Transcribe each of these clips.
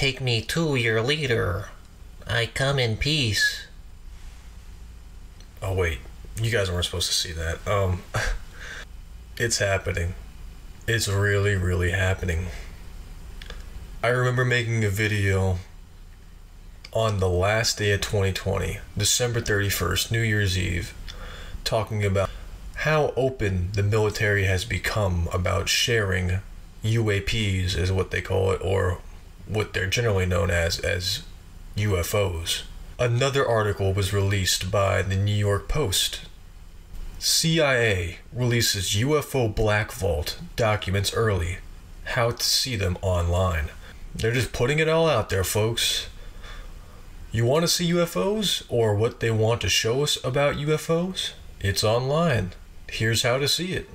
take me to your leader. I come in peace. Oh wait, you guys weren't supposed to see that. It's happening. It's really, really happening. I remember making a video on the last day of 2020, December 31st, New Year's Eve, talking about how open the military has become about sharing UAPs, is what they call it, or what they're generally known as UFOs. Another article was released by the New York Post. CIA releases UFO Black Vault documents early. How to see them online. They're just putting it all out there, folks. You want to see UFOs, or what they want to show us about UFOs? It's online. Here's how to see it.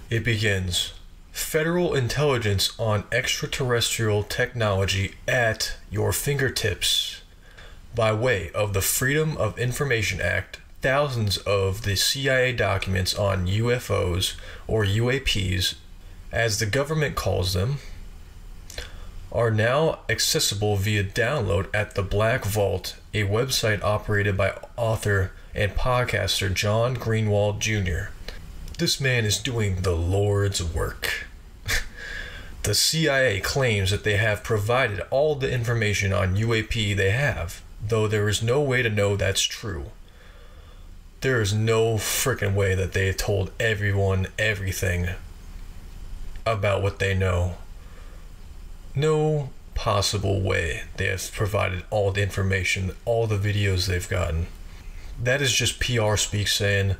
It begins. Federal intelligence on extraterrestrial technology at your fingertips. By way of the Freedom of Information Act, thousands of the CIA documents on UFOs, or UAPs, as the government calls them, are now accessible via download at the Black Vault, a website operated by author and podcaster John Greenwald Jr. This man is doing the Lord's work. The CIA claims that they have provided all the information on UAP they have, though there is no way to know that's true. There is no freaking way that they told everyone everything about what they know. No possible way they have provided all the information, all the videos they've gotten. That is just PR speak saying,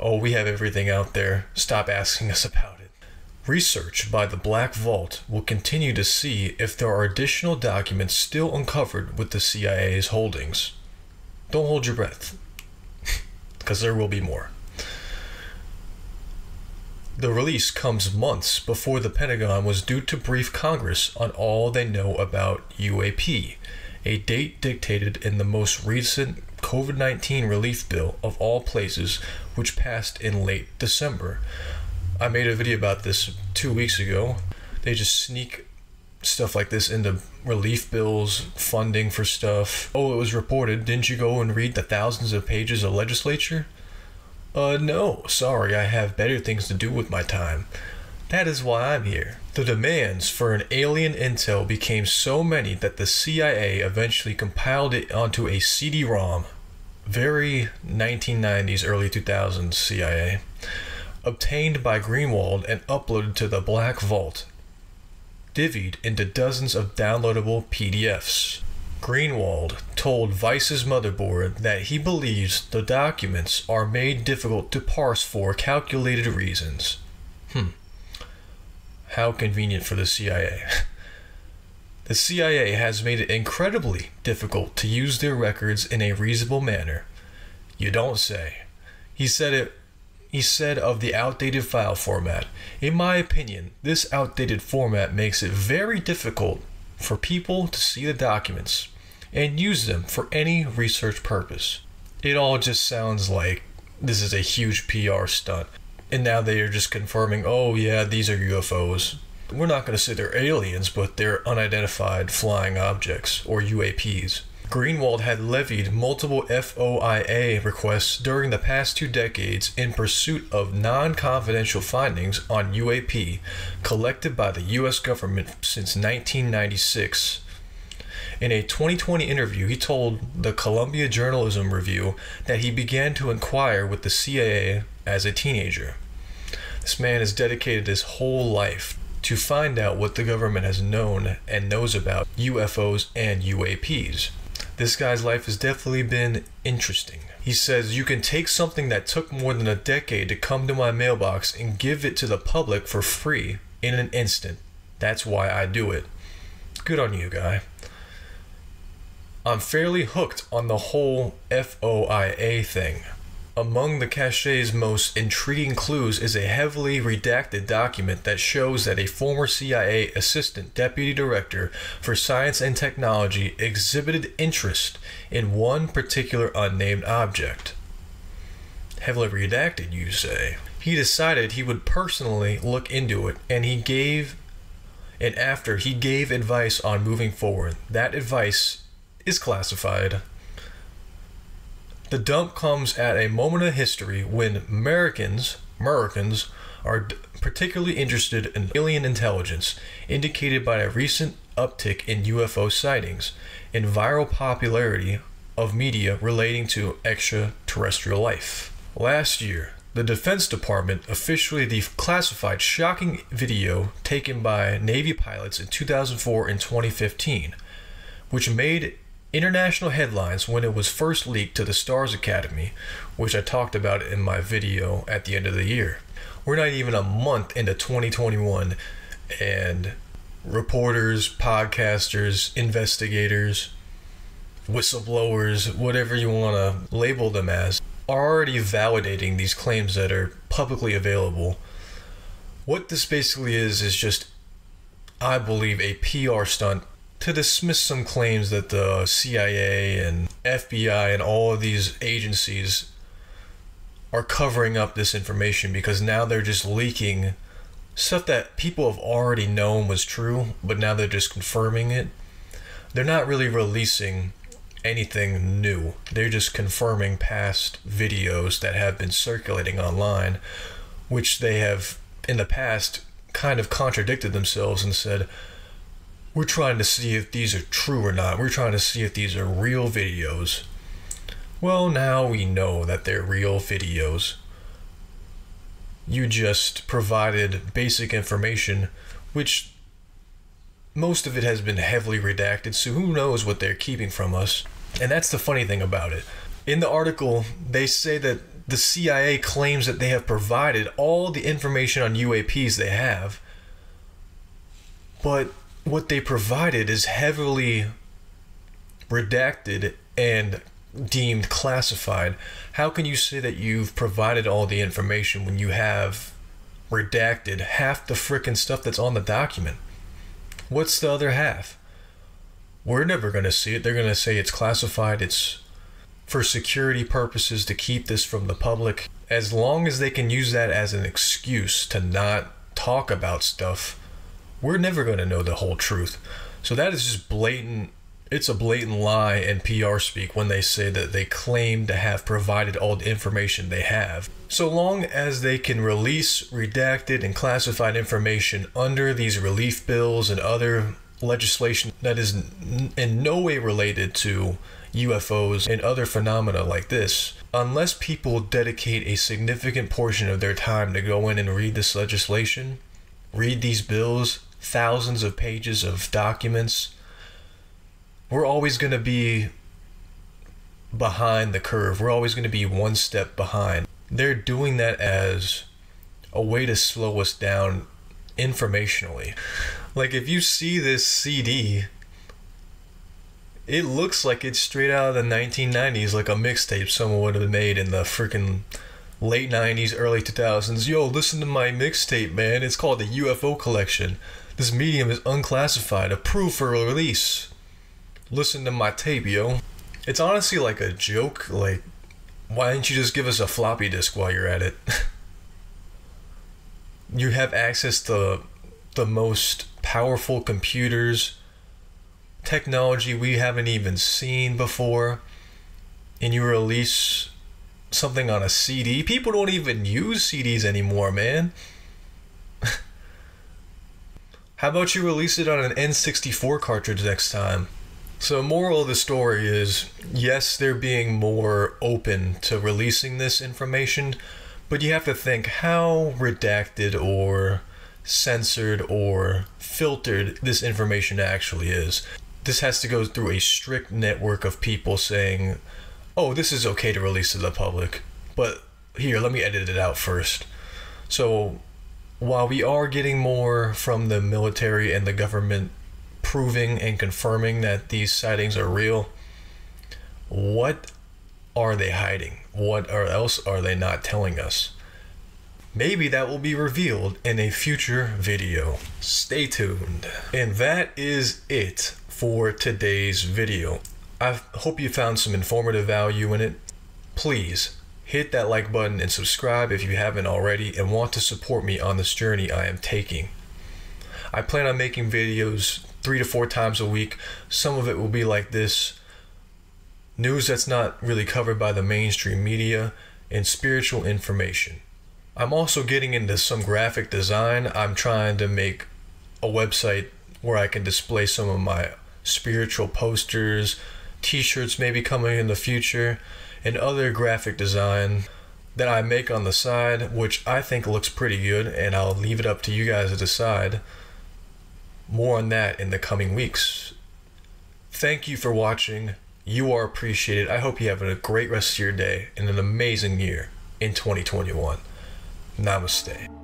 oh, we have everything out there, stop asking us about it. Research by the Black Vault will continue to see if there are additional documents still uncovered with the CIA's holdings. Don't hold your breath, because there will be more. The release comes months before the Pentagon was due to brief Congress on all they know about UAP, a date dictated in the most recent COVID-19 relief bill of all places, which passed in late December. I made a video about this 2 weeks ago. They just sneak stuff like this into relief bills, funding for stuff. Oh, it was reported. Didn't you go and read the thousands of pages of legislature? No, sorry, I have better things to do with my time. That is why I'm here. The demands for an alien intel became so many that the CIA eventually compiled it onto a CD-ROM. Very 1990s, early 2000s CIA. Obtained by Greenwald and uploaded to the Black Vault. Divvied into dozens of downloadable PDFs. Greenwald told Vice's motherboard that he believes the documents are made difficult to parse for calculated reasons. How convenient for the CIA. The CIA has made it incredibly difficult to use their records in a reasonable manner. You don't say. He said of the outdated file format, in my opinion, this outdated format makes it very difficult for people to see the documents and use them for any research purpose. It all just sounds like this is a huge PR stunt. And now they are just confirming, oh yeah, these are UFOs. We're not going to say they're aliens, but they're unidentified flying objects, or UAPs. Greenwald had levied multiple FOIA requests during the past 2 decades in pursuit of non-confidential findings on UAP collected by the US government since 1996. In a 2020 interview, he told the Columbia Journalism Review that he began to inquire with the CIA as a teenager. This man has dedicated his whole life to find out what the government has known and knows about UFOs and UAPs. This guy's life has definitely been interesting. He says, you can take something that took more than a decade to come to my mailbox and give it to the public for free in an instant. That's why I do it. Good on you, guy. I'm fairly hooked on the whole FOIA thing. Among the cache's most intriguing clues is a heavily redacted document that shows that a former CIA Assistant Deputy Director for Science and Technology exhibited interest in one particular unnamed object. heavily redacted, you say. He decided he would personally look into it, and after he gave advice on moving forward. That advice is classified. The dump comes at a moment of history when Americans are particularly interested in alien intelligence, indicated by a recent uptick in UFO sightings and viral popularity of media relating to extraterrestrial life. Last year, the Defense Department officially declassified shocking video taken by Navy pilots in 2004 and 2015, which made international headlines when it was first leaked to the Stars Academy, which I talked about in my video at the end of the year. We're not even a month into 2021, and reporters, podcasters, investigators, whistleblowers, whatever you want to label them as, are already validating these claims that are publicly available. What this basically is just, I believe, a PR stunt to dismiss some claims that the CIA and FBI and all of these agencies are covering up this information, because now they're just leaking stuff that people have already known was true, but now they're just confirming it. They're not really releasing anything new. They're just confirming past videos that have been circulating online, which they have in the past kind of contradicted themselves and said, we're trying to see if these are true or not. We're trying to see if these are real videos. Well, now we know that they're real videos. You just provided basic information, which most of it has been heavily redacted, so who knows what they're keeping from us. And that's the funny thing about it. In the article, they say that the CIA claims that they have provided all the information on UAPs they have, but what they provided is heavily redacted and deemed classified. How can you say that you've provided all the information when you have redacted half the frickin' stuff that's on the document? What's the other half? We're never going to see it. They're going to say it's classified. It's for security purposes to keep this from the public. As long as they can use that as an excuse to not talk about stuff, we're never going to know the whole truth. So that is just blatant. It's a blatant lie in PR speak when they say that they claim to have provided all the information they have. So long as they can release redacted and classified information under these relief bills and other legislation that is in no way related to UFOs and other phenomena like this, unless people dedicate a significant portion of their time to go in and read this legislation, read these bills, thousands of pages of documents, we're always going to be behind the curve. We're always going to be one step behind. They're doing that as a way to slow us down informationally. Like, if you see this CD, it looks like it's straight out of the 1990s, like a mixtape someone would have made in the freaking late 90s, early 2000s. Yo, listen to my mixtape, man. It's called the UFO Collection. This medium is unclassified, approved for release. Listen to my tape, yo. It's honestly like a joke. Like, why didn't you just give us a floppy disk while you're at it? You have access to the most powerful computers, technology we haven't even seen before, and you release something on a CD. People don't even use CDs anymore, man. How about you release it on an N64 cartridge next time? So, moral of the story is, yes, they're being more open to releasing this information, but you have to think how redacted or censored or filtered this information actually is. This has to go through a strict network of people saying, oh, this is okay to release to the public, but here, let me edit it out first. So, while we are getting more from the military and the government proving and confirming that these sightings are real, what are they hiding? What else are they not telling us? Maybe that will be revealed in a future video. Stay tuned. And that is it for today's video. I hope you found some informative value in it. Please hit that like button and subscribe if you haven't already and want to support me on this journey I am taking. I plan on making videos 3 to 4 times a week. Some of it will be like this: news that's not really covered by the mainstream media, and spiritual information. I'm also getting into some graphic design. I'm trying to make a website where I can display some of my spiritual posters, t-shirts maybe coming in the future, and other graphic design that I make on the side, which I think looks pretty good, and I'll leave it up to you guys to decide. More on that in the coming weeks. Thank you for watching. You are appreciated. I hope you have a great rest of your day and an amazing year in 2021. Namaste.